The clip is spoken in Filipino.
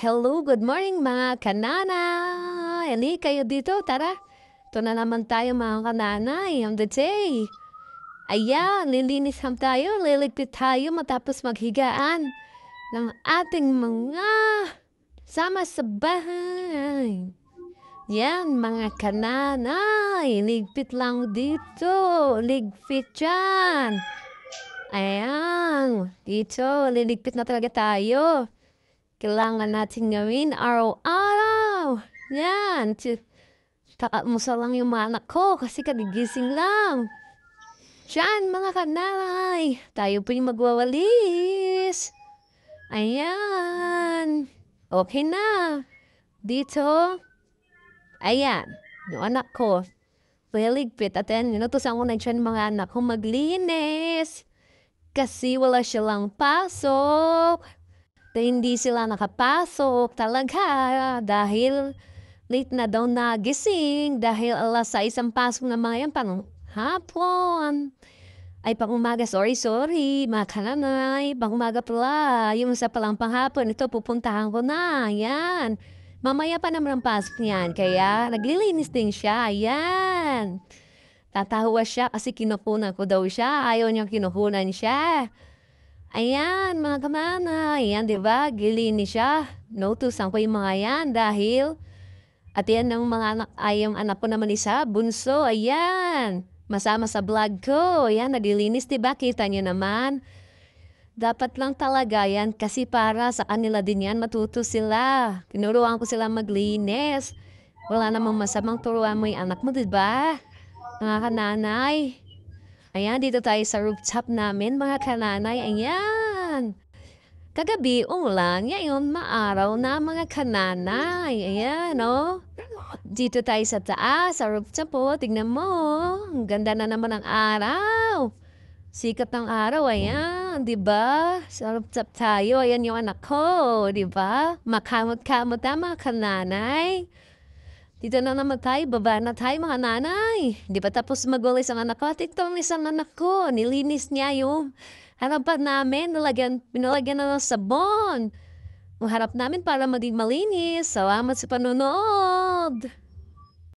Hello, good morning mga kanana! Eli, kayo dito, tara. Ito na naman tayo mga kananay on the day. Ayan, lilinis ham tayo, liligpit tayo matapos maghigaan ng ating mga sama sa bahay. Yan, mga kananay, ligpit lang dito, ligpit dyan. Ayan, dito, liligpit na talaga tayo. Kailangan natin gawin araw-araw. Yan. Kakamusta lang yung mga anak ko kasi kagigising lang. Diyan, mga kanay. Tayo po yung magwawalis. Ayan. Okay na. Dito. Ayan. Yung anak ko. Liligpit. At yan, inutusan ko na dyan mga anak ko maglinis. Kasi wala silang pasok. Hindi sila nakapasok talaga dahil late na daw nagising dahil alas 6 ang pasok ng mga yan pang hapon. Ay pang umaga, sorry, mga kananay, pang umaga pala, yung sa palang panghapon, ito pupuntahan ko na, yan. Mamaya pa naman ang pasok niyan, kaya naglilinis din siya, yan. Tatawa siya kasi kinukunan ko daw siya, ayaw niyang kinukunan siya. Ayan, mga kamana. Ayan, di ba? Gilinis siya. Notusan ko yung mga yan dahil at yan ng mga anak, ay yung anak ko naman isa, bunso. Ayan. Masama sa vlog ko. Ayan, naglilinis, di ba? Kita niyo naman. Dapat lang talaga yan kasi para sa kanila din yan, matuto sila. Tinuruan ko sila maglinis. Wala namang masamang turuan mo yung anak mo, di ba? Mga kananay. Ayan, dito tayo sa rooftop namin, mga kananay. Ayan. Kagabi, ulan. Ngayon, maaraw na, mga kananay. Ayan, oh. Dito tayo sa taas, sa rooftop po. Tignan mo. Ang ganda na naman ang araw. Sikat ng araw, ayan. Diba? Sa rooftop tayo. Ayan yung anak ko. Diba? Makamot-kamot na, mga kananay. Dito na naman tayo, baba na tayo mga nanay. Di pa tapos magulis ang anak ko. At itong isang anak ko, nilinis niya yung harapan namin. Pinalagyan na ng sabon. Ang harap namin para maging malinis. Salamat sa panonood.